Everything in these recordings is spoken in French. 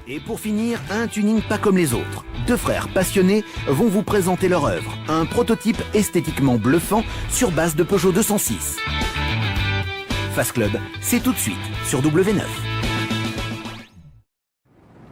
Et pour finir, un tuning pas comme les autres. Deux frères passionnés vont vous présenter leur œuvre. Un prototype esthétiquement bluffant sur base de Peugeot 206. Fast Club, c'est tout de suite sur W9.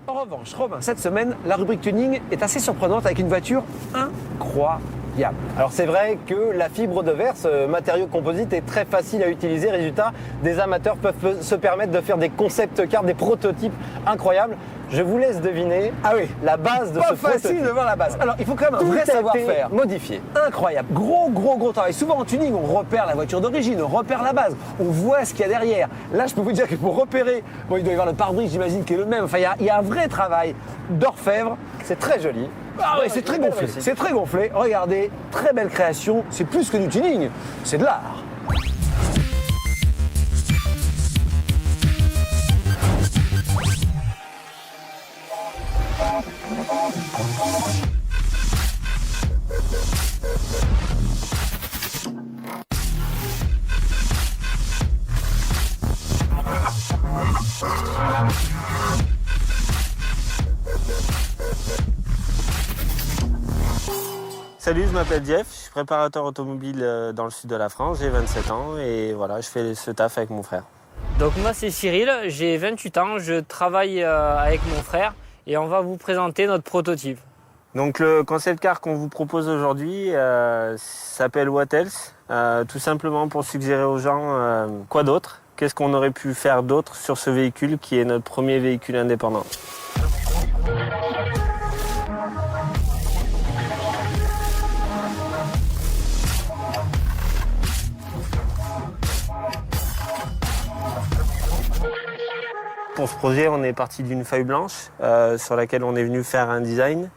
En revanche, Romain, cette semaine, la rubrique tuning est assez surprenante avec une voiture incroyable. Alors c'est vrai que la fibre de verre, ce matériau composite, est très facile à utiliser. Résultat, des amateurs peuvent se permettre de faire des concept cars, des prototypes incroyables. Je vous laisse deviner la base de ce prototype. Pas facile de voir la base. Alors il faut quand même un vrai savoir-faire. Modifié. Incroyable. Gros travail. Souvent en tuning, on repère la voiture d'origine, on repère la base, on voit ce qu'il y a derrière. Là, je peux vous dire que pour repérer, bon, il doit y avoir le pare-brise, j'imagine, qui est le même. Enfin, il y a un vrai travail d'orfèvre. C'est très joli. Ah ouais, c'est très gonflé. C'est très gonflé. Regardez, très belle création. C'est plus que du tuning, c'est de l'art. Salut, je m'appelle Jeff, je suis préparateur automobile dans le sud de la France, j'ai 27 ans et voilà, je fais ce taf avec mon frère. Donc moi c'est Cyril, j'ai 28 ans, je travaille avec mon frère et on va vous présenter notre prototype. Donc le concept car qu'on vous propose aujourd'hui s'appelle What Else, tout simplement pour suggérer aux gens quoi d'autre, qu'est-ce qu'on aurait pu faire d'autre sur ce véhicule qui est notre premier véhicule indépendant. Pour ce projet, on est parti d'une feuille blanche sur laquelle on est venu faire un design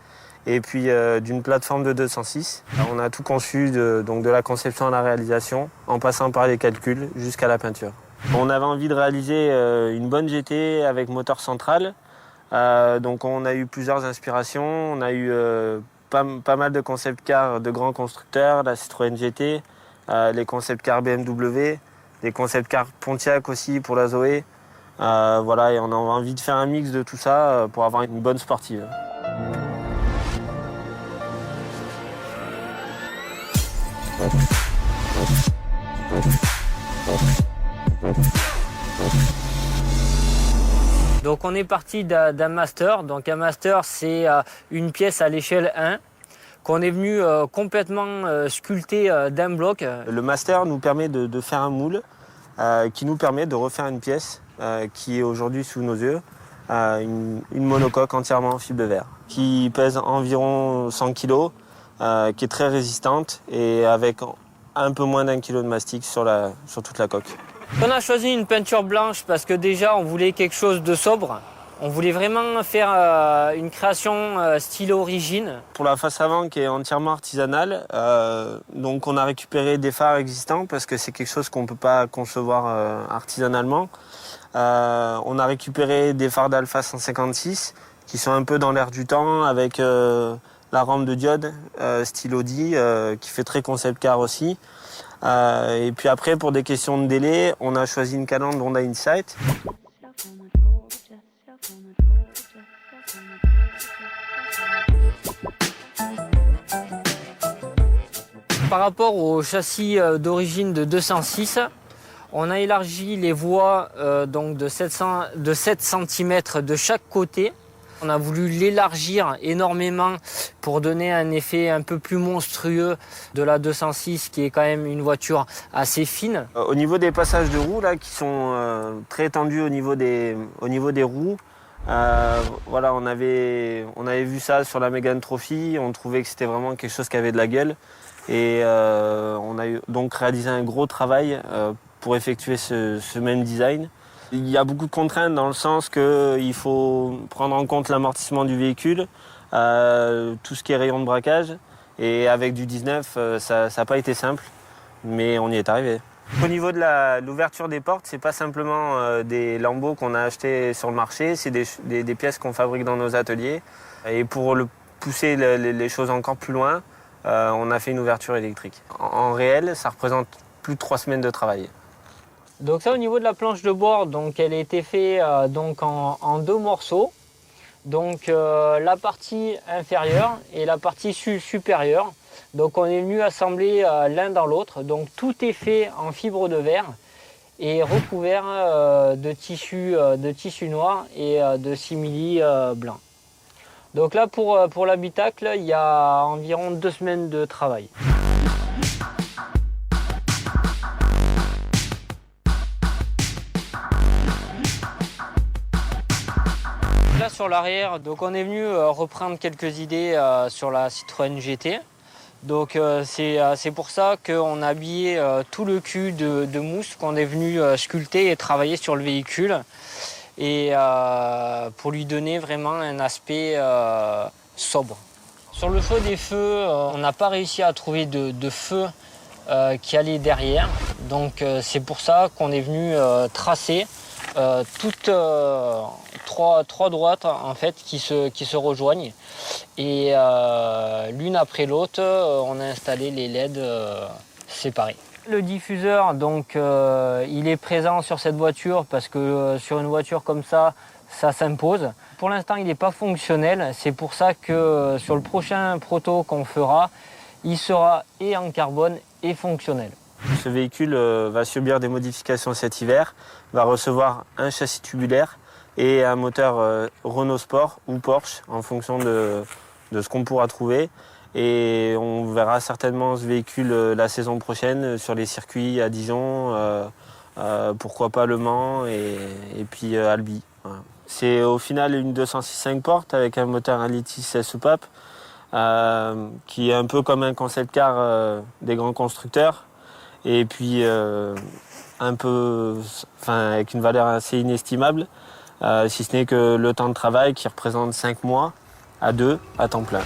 et puis d'une plateforme de 206. On a tout conçu donc de la conception à la réalisation en passant par les calculs jusqu'à la peinture. On avait envie de réaliser une bonne GT avec moteur central. Donc on a eu plusieurs inspirations. On a eu pas mal de concept cars de grands constructeurs, la Citroën GT, les concept cars BMW, des concept cars Pontiac aussi pour la Zoé. Voilà, et on a envie de faire un mix de tout ça pour avoir une bonne sportive. Donc on est parti d'un master. Donc un master c'est une pièce à l'échelle 1 qu'on est venu complètement sculpter d'un bloc. Le master nous permet de faire un moule qui nous permet de refaire une pièce qui est aujourd'hui sous nos yeux, une monocoque entièrement en fibre de verre, qui pèse environ 100 kg, qui est très résistante et avec un peu moins d'1 kilo de mastic sur toute la coque. On a choisi une peinture blanche parce que déjà on voulait quelque chose de sobre. On voulait vraiment faire une création style origine. Pour la face avant qui est entièrement artisanale, donc on a récupéré des phares existants parce que c'est quelque chose qu'on ne peut pas concevoir artisanalement. On a récupéré des phares d'Alpha 156 qui sont un peu dans l'air du temps avec la rampe de diode style Audi qui fait très concept car aussi. Et puis après pour des questions de délai, on a choisi une calandre Honda Insight. Par rapport au châssis d'origine de 206, on a élargi les voies donc de 7 cm de chaque côté. On a voulu l'élargir énormément pour donner un effet un peu plus monstrueux de la 206 qui est quand même une voiture assez fine. Au niveau des passages de roues là, qui sont très tendus au niveau des roues, voilà, on avait vu ça sur la Mégane Trophy, on trouvait que c'était vraiment quelque chose qui avait de la gueule et on a donc réalisé un gros travail pour effectuer ce même design. Il y a beaucoup de contraintes dans le sens qu'il faut prendre en compte l'amortissement du véhicule, tout ce qui est rayon de braquage. Et avec du 19, ça n'a pas été simple, mais on y est arrivé. Au niveau de l'ouverture des portes, c'est pas simplement des lambeaux qu'on a achetés sur le marché, c'est des pièces qu'on fabrique dans nos ateliers. Et pour pousser les choses encore plus loin, on a fait une ouverture électrique. En réel, ça représente plus de 3 semaines de travail. Donc ça, au niveau de la planche de bord, donc elle a été faite donc en 2 morceaux. Donc la partie inférieure et la partie supérieure. Donc on est venu assembler l'un dans l'autre. Donc tout est fait en fibre de verre et recouvert de tissu noir et de simili blanc. Donc là pour l'habitacle, il y a environ 2 semaines de travail. Là sur l'arrière, donc on est venu reprendre quelques idées sur la Citroën GT. Donc c'est pour ça qu'on a habillé tout le cul de mousse qu'on est venu sculpter et travailler sur le véhicule. Et pour lui donner vraiment un aspect sobre. Sur le feu des feux, on n'a pas réussi à trouver de feu qui allait derrière. Donc c'est pour ça qu'on est venu tracer toutes trois droites en fait qui se rejoignent et l'une après l'autre on a installé les LED séparés. Le diffuseur donc il est présent sur cette voiture parce que sur une voiture comme ça s'impose. Pour l'instant il n'est pas fonctionnel, c'est pour ça que sur le prochain proto qu'on fera, il sera et en carbone et fonctionnel. Ce véhicule va subir des modifications cet hiver, va recevoir un châssis tubulaire et un moteur Renault Sport ou Porsche en fonction de ce qu'on pourra trouver. Et on verra certainement ce véhicule la saison prochaine sur les circuits à Dijon, pourquoi pas Le Mans et puis Albi. Voilà. C'est au final une 206 5 portes avec un moteur 1,6 litre soupape qui est un peu comme un concept car des grands constructeurs. Et puis avec une valeur assez inestimable, si ce n'est que le temps de travail qui représente 5 mois à 2 à temps plein.